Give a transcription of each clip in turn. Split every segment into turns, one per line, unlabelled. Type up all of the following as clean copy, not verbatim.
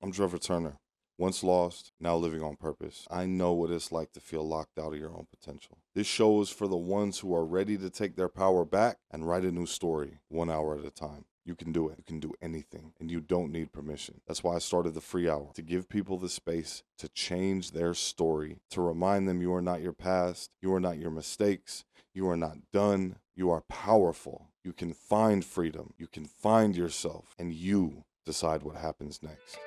I'm Trevor Turner. Once lost, now living on purpose. I know what it's like to feel locked out of your own potential. This show is for the ones who are ready to take their power back and write a new story, 1 hour at a time. You can do it. You can do anything, and you don't need permission. That's why I started the free hour, to give people the space to change their story, to remind them you are not your past, you are not your mistakes, you are not done, you are powerful. You can find freedom, you can find yourself, and you decide what happens next.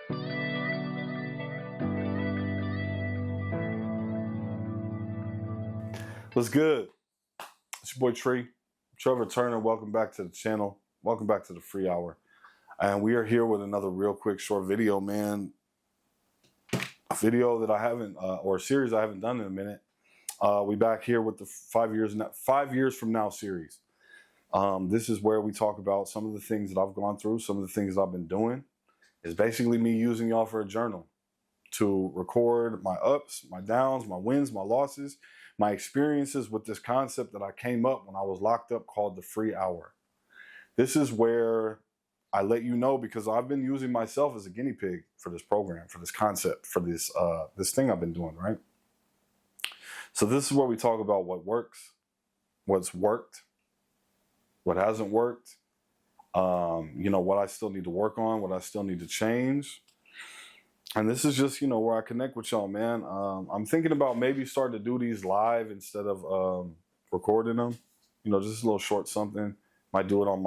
What's good? It's your boy Trevor Turner. Welcome back to the channel. Welcome back to the free hour. And we are here with another real quick short video, man. A video that I haven't, or a series I haven't done in a minute. We back here with the 5 years from now series. This is where we talk about some of the things that I've gone through, some of the things that I've been doing. It's basically me using y'all for a journal to record my ups, my downs, my wins, my losses, my experiences with this concept that I came up when I was locked up called the free hour. This is where I let you know, because I've been using myself as a guinea pig for this program, for this concept, for this thing I've been doing, right? So this is where we talk about what works, what's worked, what hasn't worked, what I still need to work on, what I still need to change. And this is just, where I connect with y'all, man. I'm thinking about maybe starting to do these live instead of recording them. Just a little short something. Might do it on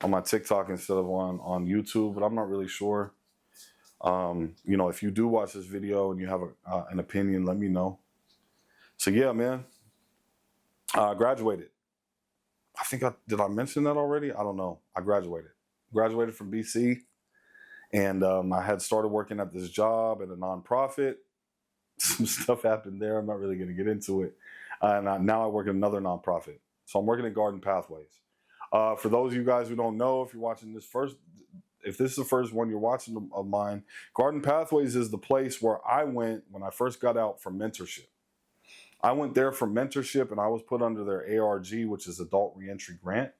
my TikTok instead of on YouTube, but I'm not really sure. If you do watch this video and you have an opinion, let me know. So yeah, man. I graduated. Did I mention that already? I don't know. I graduated from BC. And I had started working at this job at a nonprofit. Some stuff happened there. I'm not really going to get into it. And now I work at another nonprofit. So I'm working at Garden Pathways. For those of you guys who don't know, if you're watching this first, if this is the first one you're watching of mine, Garden Pathways is the place where I went when I first got out for mentorship. I went there for mentorship, and I was put under their ARG, which is Adult Reentry Grant.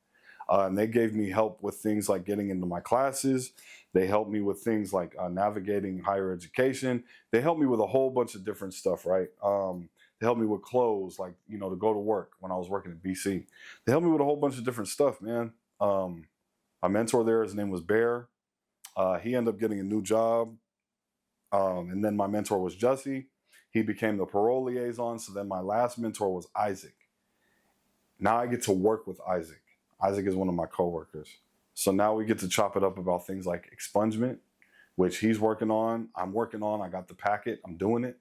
And they gave me help with things like getting into my classes. They helped me with things like navigating higher education. They helped me with a whole bunch of different stuff, right? They helped me with clothes, like, to go to work when I was working at BC. They helped me with a whole bunch of different stuff, man. My mentor there, his name was Bear. He ended up getting a new job. And then my mentor was Jussie. He became the parole liaison. So then my last mentor was Isaac. Now I get to work with Isaac. Isaac is one of my coworkers. So now we get to chop it up about things like expungement, which he's working on. I'm working on. I got the packet. I'm doing it.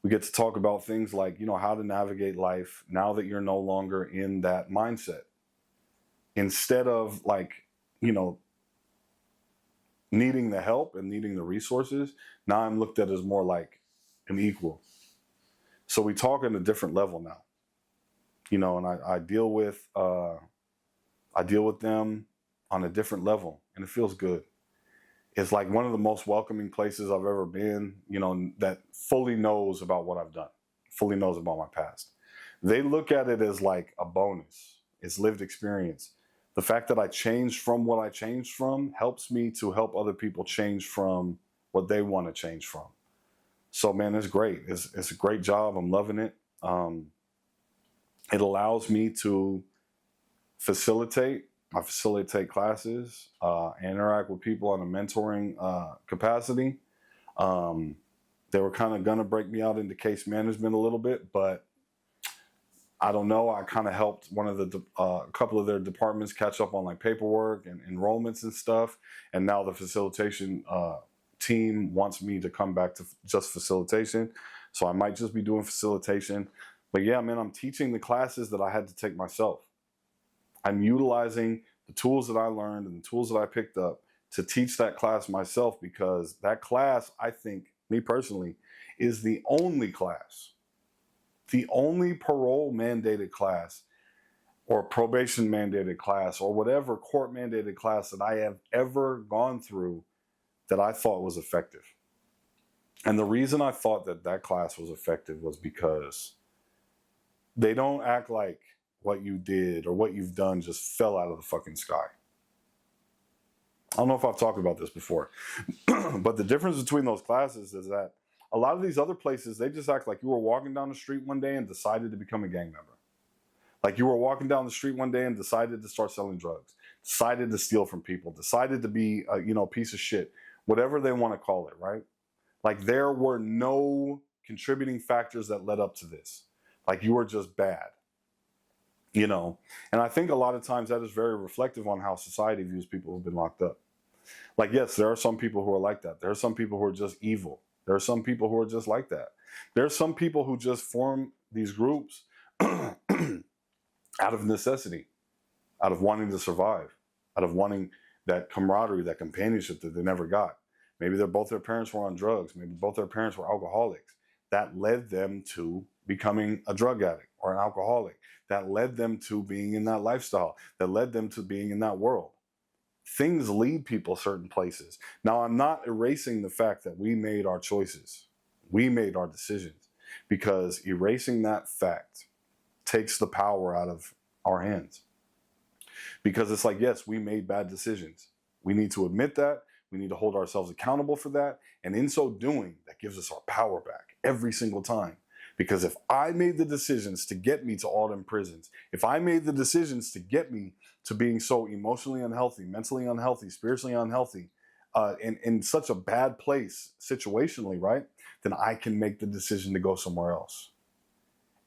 We get to talk about things like, how to navigate life now that you're no longer in that mindset. Instead of needing the help and needing the resources, now I'm looked at as more like an equal. So we talk at a different level now. And I deal with them on a different level, and it feels good. It's like one of the most welcoming places I've ever been, that fully knows about what I've done, fully knows about my past. They look at it as like a bonus. It's lived experience. The fact that I changed from what I changed from helps me to help other people change from what they want to change from. So, man, it's great. It's a great job. I'm loving it. It allows me to facilitate. I facilitate classes, interact with people on a mentoring capacity. They were kind of going to break me out into case management a little bit, but I don't know. I kind of helped a couple of their departments catch up on like paperwork and enrollments and stuff. And now the facilitation team wants me to come back to just facilitation. So I might just be doing facilitation. But yeah, man, I'm teaching the classes that I had to take myself. I'm utilizing the tools that I learned and the tools that I picked up to teach that class myself, because that class, I think, me personally, is the only parole mandated class or probation mandated class or whatever court mandated class that I have ever gone through that I thought was effective. And the reason I thought that class was effective was because they don't act like what you did or what you've done just fell out of the fucking sky. I don't know if I've talked about this before, but the difference between those classes is that a lot of these other places, they just act like you were walking down the street one day and decided to become a gang member. Like you were walking down the street one day and decided to start selling drugs, decided to steal from people, decided to be a piece of shit, whatever they want to call it, right? Like there were no contributing factors that led up to this. Like you were just bad, And I think a lot of times that is very reflective on how society views people who've been locked up. Like, yes, there are some people who are like that. There are some people who are just evil. There are some people who are just like that. There are some people who just form these groups out of necessity, out of wanting to survive, out of wanting that camaraderie, that companionship that they never got. Maybe both their parents were on drugs. Maybe both their parents were alcoholics. That led them to becoming a drug addict or an alcoholic. That led them to being in that lifestyle. That led them to being in that world. Things lead people certain places. Now, I'm not erasing the fact that we made our choices. We made our decisions, because erasing that fact takes the power out of our hands. Because it's like, yes, we made bad decisions. We need to admit that. We need to hold ourselves accountable for that. And in so doing, that gives us our power back every single time. Because if I made the decisions to get me to all them prisons, if I made the decisions to get me to being so emotionally unhealthy, mentally unhealthy, spiritually unhealthy, in such a bad place situationally, right? Then I can make the decision to go somewhere else.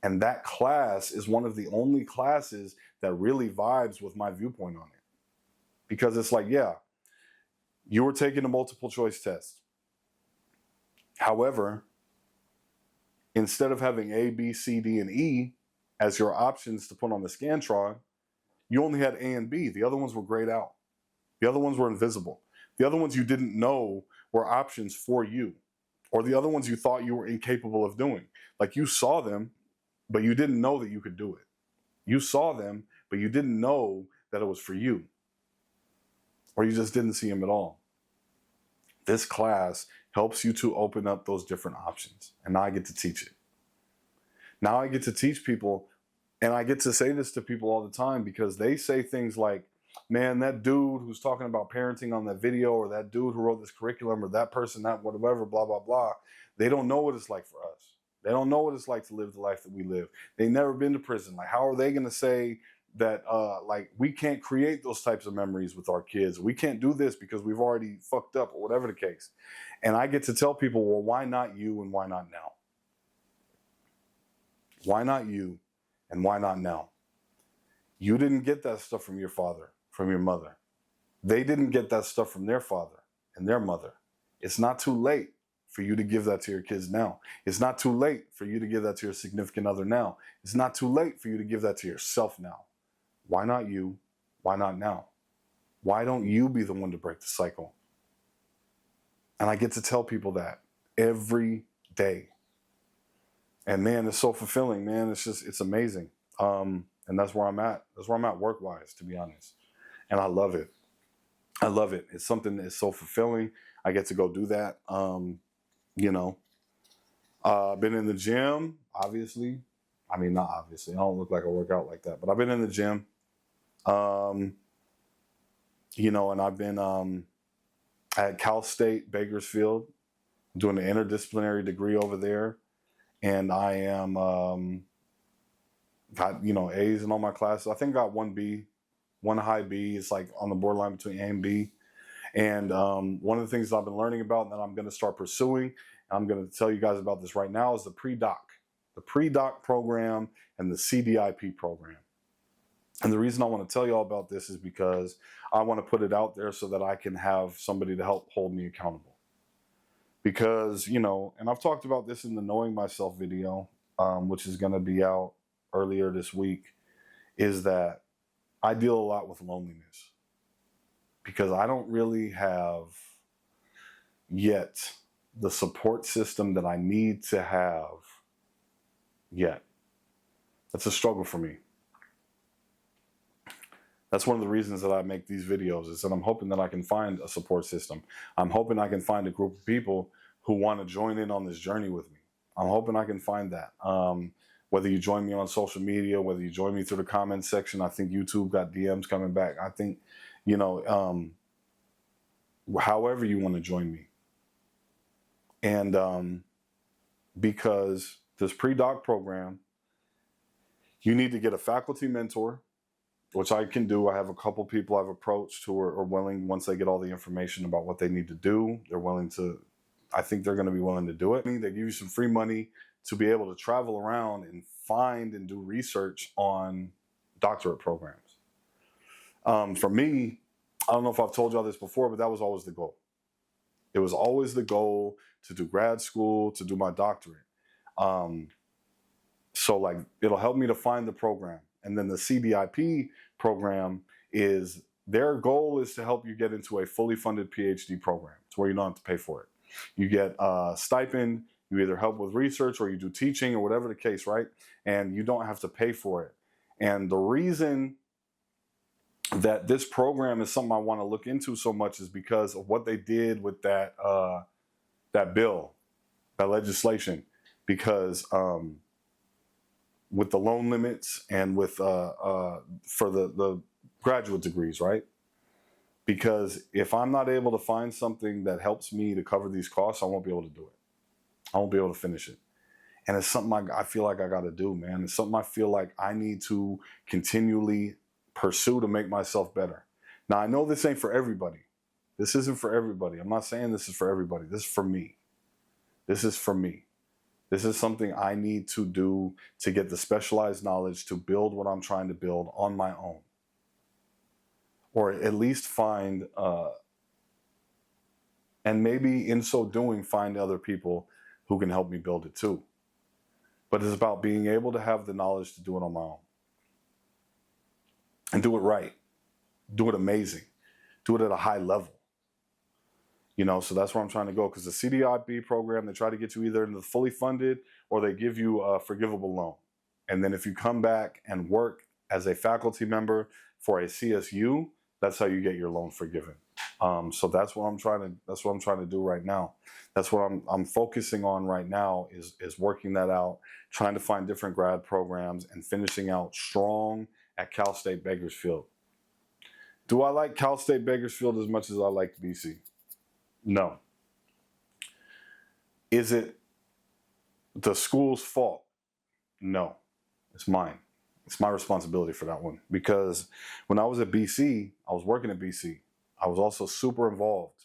And that class is one of the only classes that really vibes with my viewpoint on it. Because it's like, yeah, you were taking a multiple choice test. However, instead of having A, B, C, D, and E as your options to put on the Scantron, you only had A and B. The other ones were grayed out. The other ones were invisible. The other ones you didn't know were options for you, or the other ones you thought you were incapable of doing. Like you saw them, but you didn't know that you could do it. You saw them, but you didn't know that it was for you, or you just didn't see them at all. This class helps you to open up those different options, and now I get to teach it. Now I get to teach people, and I get to say this to people all the time, because they say things like, man, that dude who's talking about parenting on that video, or that dude who wrote this curriculum, or that person, that whatever, blah, blah, blah, they don't know what it's like for us. They don't know what it's like to live the life that we live. They've never been to prison. Like, how are they going to say that, we can't create those types of memories with our kids? We can't do this because we've already fucked up, or whatever the case. And I get to tell people, well, why not you and why not now? Why not you and why not now? You didn't get that stuff from your father, from your mother. They didn't get that stuff from their father and their mother. It's not too late for you to give that to your kids now. It's not too late for you to give that to your significant other now. It's not too late for you to give that to yourself now. Why not you? Why not now? Why don't you be the one to break the cycle? And I get to tell people that every day. And man, it's so fulfilling, man. It's amazing. And that's where I'm at. That's where I'm at work-wise, to be honest. And I love it. I love it. It's something that is so fulfilling. I get to go do that. I've been in the gym, obviously. I mean, not obviously. I don't look like I work out like that. But I've been in the gym. And I've been at Cal State Bakersfield doing an interdisciplinary degree over there. And I am got A's in all my classes. I think I got one B, one high B. It's like on the borderline between A and B. And one of the things that I've been learning about and that I'm going to start pursuing, and I'm going to tell you guys about this right now, is the Predoc program and the CDIP program. And the reason I want to tell you all about this is because I want to put it out there so that I can have somebody to help hold me accountable. Because, and I've talked about this in the Knowing Myself video, which is going to be out earlier this week, is that I deal a lot with loneliness. Because I don't really have yet the support system that I need to have yet. That's a struggle for me. That's one of the reasons that I make these videos, is that I'm hoping that I can find a support system. I'm hoping I can find a group of people who want to join in on this journey with me. I'm hoping I can find that. Whether you join me on social media, whether you join me through the comments section, I think YouTube got DMs coming back. I think, however you want to join me. And because this pre-doc program, you need to get a faculty mentor, which I can do. I have a couple people I've approached who are willing, once they get all the information about what they need to do, they're willing to, I think they're going to be willing to do it. They give you some free money to be able to travel around and find and do research on doctorate programs. For me, I don't know if I've told y'all this before, but that was always the goal. It was always the goal to do grad school, to do my doctorate. So like, it'll help me to find the program. And then the CDIP program is, their goal is to help you get into a fully funded PhD program to where you don't have to pay for it. You get a stipend, you either help with research or you do teaching or whatever the case, right? And you don't have to pay for it. And the reason that this program is something I want to look into so much is because of what they did with that bill, that legislation. Because with the loan limits and with for the graduate degrees, right? Because if I'm not able to find something that helps me to cover these costs, I won't be able to do it. I won't be able to finish it. And it's something I feel like I got to do, man. It's something I feel like I need to continually pursue to make myself better. Now, I know this ain't for everybody. This isn't for everybody. I'm not saying this is for everybody. This is for me. This is for me. This is something I need to do to get the specialized knowledge to build what I'm trying to build on my own. Or at least find, and maybe in so doing, find other people who can help me build it too. But it's about being able to have the knowledge to do it on my own. And do it right. Do it amazing. Do it at a high level. You know, so that's where I'm trying to go. Because the CDIP program, they try to get you either into the fully funded or they give you a forgivable loan. And then if you come back and work as a faculty member for a CSU, that's how you get your loan forgiven. So that's what I'm trying to do right now. That's what I'm focusing on right now is working that out, trying to find different grad programs and finishing out strong at Cal State Bakersfield. Do I like Cal State Bakersfield as much as I like BC? No. Is it the school's fault? No. It's mine. It's my responsibility for that one. Because when I was at BC, I was working at BC. I was also super involved.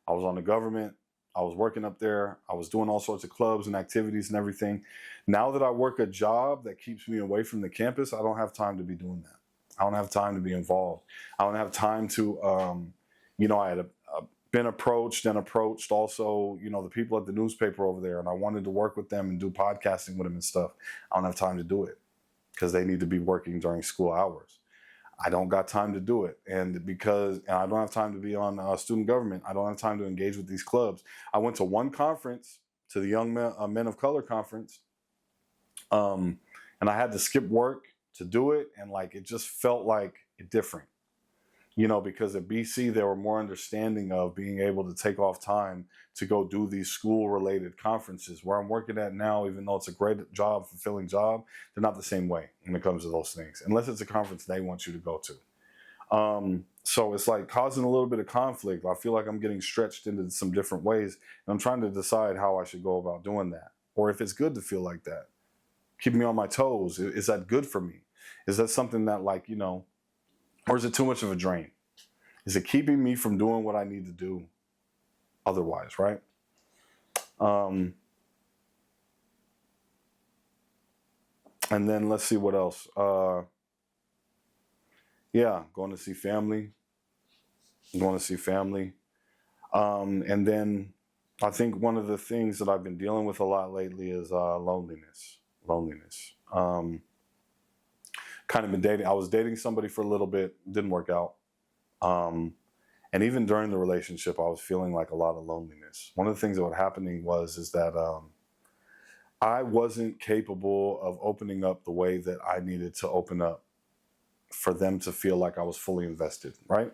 I was on the government. I was working up there. I was doing all sorts of clubs and activities and everything. Now that I work a job that keeps me away from the campus, I don't have time to be doing that. I don't have time to be involved. I don't have time to, I had been approached also, the people at the newspaper over there, and I wanted to work with them and do podcasting with them and stuff. I don't have time to do it because they need to be working during school hours. I don't got time to do it. And I don't have time to be on student government. I don't have time to engage with these clubs. I went to one conference, to the Young Men of Color conference, and I had to skip work to do it. And it just felt like different, because at BC, they were more understanding of being able to take off time to go do these school-related conferences. Where I'm working at now, even though it's a great job, fulfilling job, they're not the same way when it comes to those things, unless it's a conference they want you to go to. So it's causing a little bit of conflict. I feel like I'm getting stretched into some different ways, and I'm trying to decide how I should go about doing that, or if it's good to feel like that. Keeping me on my toes. Is that good for me? Is that something that or is it too much of a drain? Is it keeping me from doing what I need to do otherwise, right? And then let's see what else. Going to see family. And then I think one of the things that I've been dealing with a lot lately is loneliness. Kind of been dating. I was dating somebody for a little bit, didn't work out. And even during the relationship, I was feeling like a lot of loneliness. One of the things that was happening is that I wasn't capable of opening up the way that I needed to open up for them to feel like I was fully invested, right?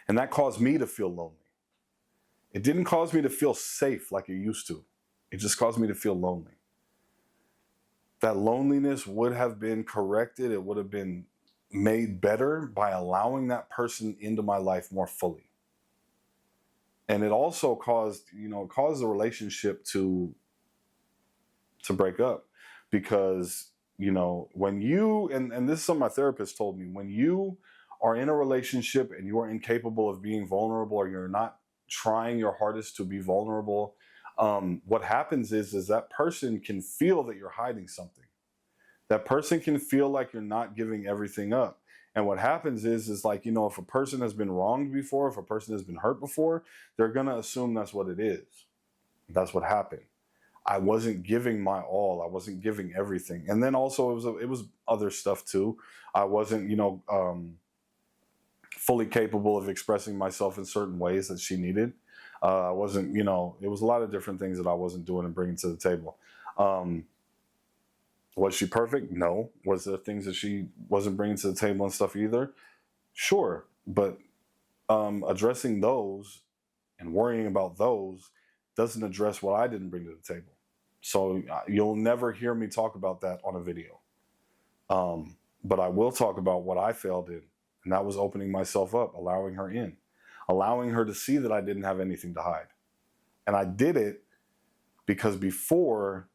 And that caused me to feel lonely. It didn't cause me to feel safe like it used to. It just caused me to feel lonely. That loneliness would have been corrected. It would have been made better by allowing that person into my life more fully. And it also caused the relationship to break up, because when you, and this is something my therapist told me, when you are in a relationship and you are incapable of being vulnerable, or you're not trying your hardest to be vulnerable, what happens is that person can feel that you're hiding something. That person can feel like you're not giving everything up. And what happens is like, if a person has been wronged before, if a person has been hurt before, they're going to assume that's what it is. That's what happened. I wasn't giving my all. I wasn't giving everything. And then also it was other stuff too. I wasn't, fully capable of expressing myself in certain ways that she needed. I wasn't, it was a lot of different things that I wasn't doing and bringing to the table. Was she perfect? No. Was there things that she wasn't bringing to the table and stuff either? Sure. But addressing those and worrying about those doesn't address what I didn't bring to the table. So you'll never hear me talk about that on a video. But I will talk about what I failed in, and that was opening myself up, allowing her in, allowing her to see that I didn't have anything to hide. And I did it because before,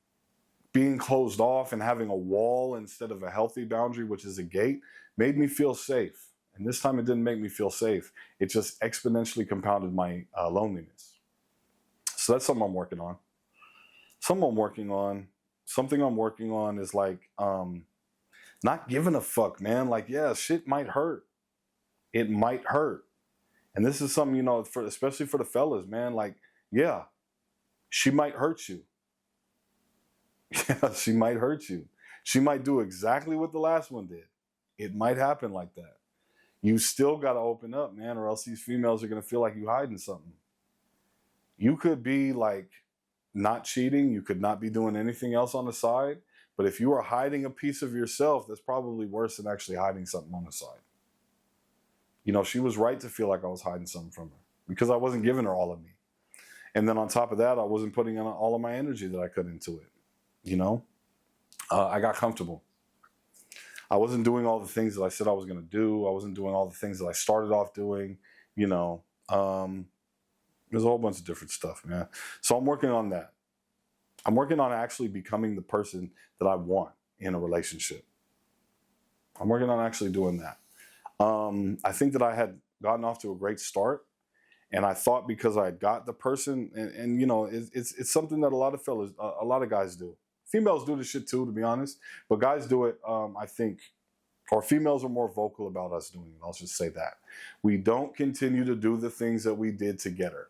being closed off and having a wall instead of a healthy boundary, which is a gate, made me feel safe. And this time it didn't make me feel safe. It just exponentially compounded my loneliness. So that's something I'm working on. Something I'm working on is like not giving a fuck, man. Like, yeah, shit might hurt. It might hurt. And this is something, especially for the fellas, man. Like, yeah, she might hurt you. Yeah, she might hurt you. She might do exactly what the last one did. It might happen like that. You still got to open up, man, or else these females are going to feel like you hiding something. You could be like not cheating. You could not be doing anything else on the side. But if you are hiding a piece of yourself, that's probably worse than actually hiding something on the side. She was right to feel like I was hiding something from her because I wasn't giving her all of me. And then on top of that, I wasn't putting in all of my energy that I could into it. I got comfortable. I wasn't doing all the things that I said I was going to do. I wasn't doing all the things that I started off doing. There's a whole bunch of different stuff, man. So I'm working on that. I'm working on actually becoming the person that I want in a relationship. I'm working on actually doing that. I think that I had gotten off to a great start. And I thought because I had got the person, and it's something that a lot of guys do. Females do this shit too, to be honest. But guys do it, I think, or females are more vocal about us doing it. I'll just say that. We don't continue to do the things that we did to get her.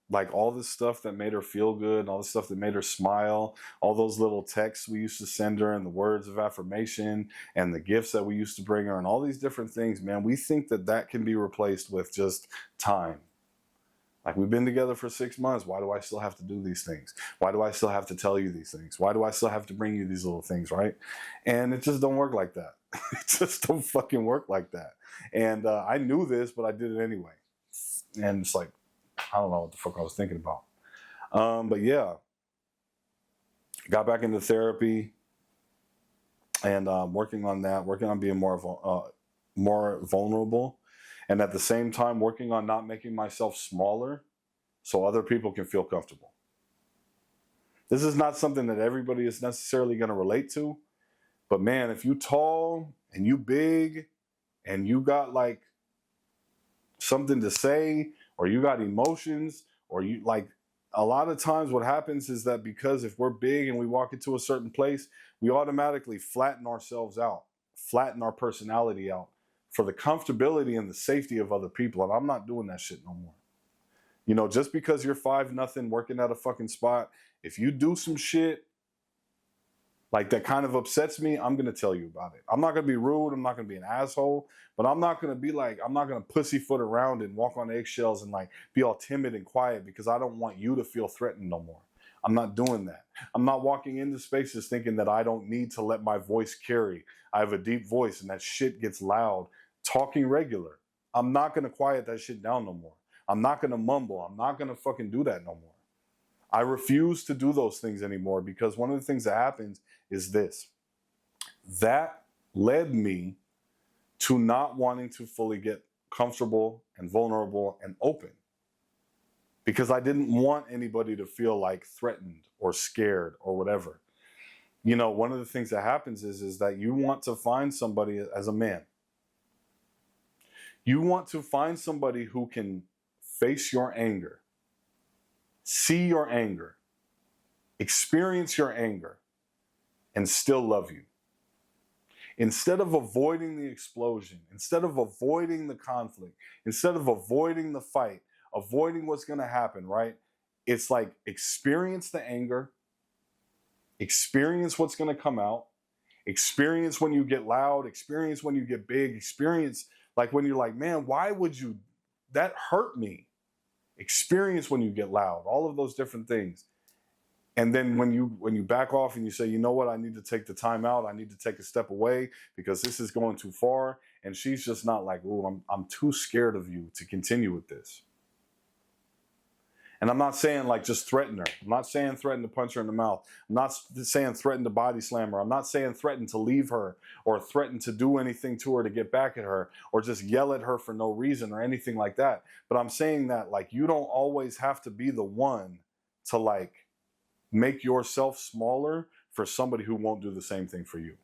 Like all the stuff that made her feel good, and all the stuff that made her smile, all those little texts we used to send her, and the words of affirmation, and the gifts that we used to bring her, and all these different things, man. We think that can be replaced with just time. Like, we've been together for 6 months. Why do I still have to do these things? Why do I still have to tell you these things? Why do I still have to bring you these little things, right? And it just don't work like that. It just don't fucking work like that. And I knew this, but I did it anyway. And it's like, I don't know what the fuck I was thinking about. But yeah, got back into therapy and working on that, working on being more vulnerable. And at the same time, working on not making myself smaller so other people can feel comfortable. This is not something that everybody is necessarily going to relate to. But man, if you tall and you big and you got like something to say, or you got emotions, or you like, a lot of times what happens is that because if we're big and we walk into a certain place, we automatically flatten ourselves out, flatten our personality out for the comfortability and the safety of other people. And I'm not doing that shit no more. Just because you're 5-0 working at a fucking spot, if you do some shit like that kind of upsets me, I'm going to tell you about it. I'm not going to be rude. I'm not going to be an asshole, but I'm not going to be like, I'm not going to pussyfoot around and walk on eggshells and like be all timid and quiet because I don't want you to feel threatened no more. I'm not doing that. I'm not walking into spaces thinking that I don't need to let my voice carry. I have a deep voice and that shit gets loud talking regular. I'm not going to quiet that shit down no more. I'm not going to mumble. I'm not going to fucking do that no more. I refuse to do those things anymore because one of the things that happens is this. that led me to not wanting to fully get comfortable and vulnerable and open, because I didn't want anybody to feel like threatened or scared or whatever. You know, one of the things that happens is that you want to find somebody as a man. You want to find somebody who can face your anger, see your anger, experience your anger, and still love you. Instead of avoiding the explosion, instead of avoiding the conflict, instead of avoiding the fight, avoiding what's going to happen, right? It's like experience the anger, experience what's going to come out, experience when you get loud, experience when you get big, experience like when you're like, man, why would you, that hurt me? Experience when you get loud, all of those different things. And then when you back off and you say, you know what, I need to take the time out, I need to take a step away because this is going too far. And she's just not like, oh, I'm too scared of you to continue with this. And I'm not saying like just threaten her. I'm not saying threaten to punch her in the mouth. I'm not saying threaten to body slam her. I'm not saying threaten to leave her or threaten to do anything to her to get back at her or just yell at her for no reason or anything like that. But I'm saying that like you don't always have to be the one to like make yourself smaller for somebody who won't do the same thing for you.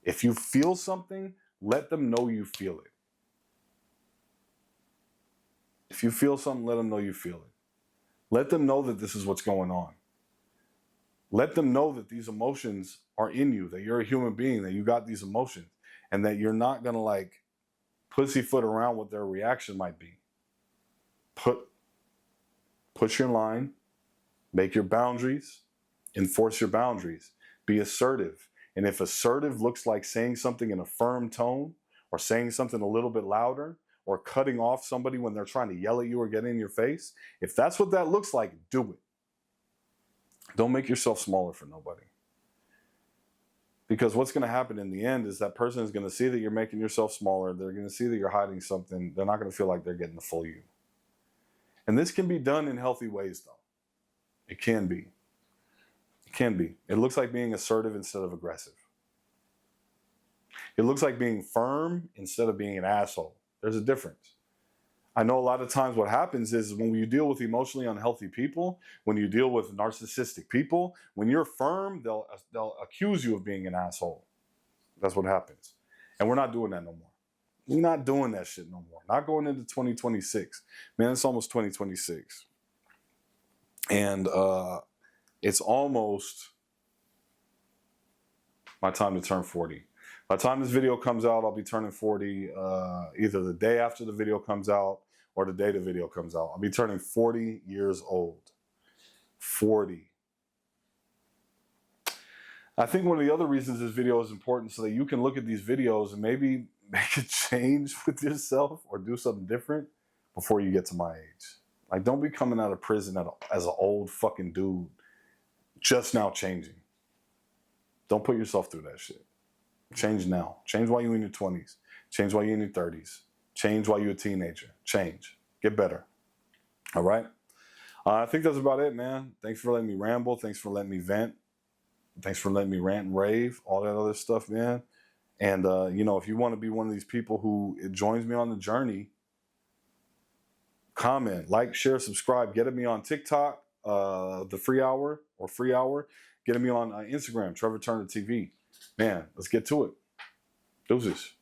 If you feel something, let them know you feel it. If you feel something, let them know you feel it. Let them know that this is what's going on. Let them know that these emotions are in you, that you're a human being, that you got these emotions, and that you're not going to like pussyfoot around what their reaction might be. Push your line, make your boundaries, enforce your boundaries, be assertive. And if assertive looks like saying something in a firm tone or saying something a little bit louder, or cutting off somebody when they're trying to yell at you or get in your face, if that's what that looks like, do it. Don't make yourself smaller for nobody. Because what's going to happen in the end is that person is going to see that you're making yourself smaller. They're going to see that you're hiding something. They're not going to feel like they're getting the full you. And this can be done in healthy ways, though. It can be. It can be. It looks like being assertive instead of aggressive. It looks like being firm instead of being an asshole. There's a difference. I know a lot of times what happens is when you deal with emotionally unhealthy people, when you deal with narcissistic people, when you're firm, they'll accuse you of being an asshole. That's what happens. And we're not doing that no more. We're not doing that shit no more. Not going into 2026. Man, it's almost 2026. And it's almost my time to turn 40. By the time this video comes out, I'll be turning 40 either the day after the video comes out or the day the video comes out. I'll be turning 40 years old. 40. I think one of the other reasons this video is important so that you can look at these videos and maybe make a change with yourself or do something different before you get to my age. Like, don't be coming out of prison as an old fucking dude just now changing. Don't put yourself through that shit. Change now. Change while you're in your 20s. Change while you're in your 30s. Change while you're a teenager. Change. Get better. All right? I think that's about it, man. Thanks for letting me ramble. Thanks for letting me vent. Thanks for letting me rant and rave. All that other stuff, man. And, you know, if you want to be one of these people who joins me on the journey, comment, like, share, subscribe. Get at me on TikTok, the free hour. Get at me on Instagram, Trevor Turner TV. Man, let's get to it. Deuces.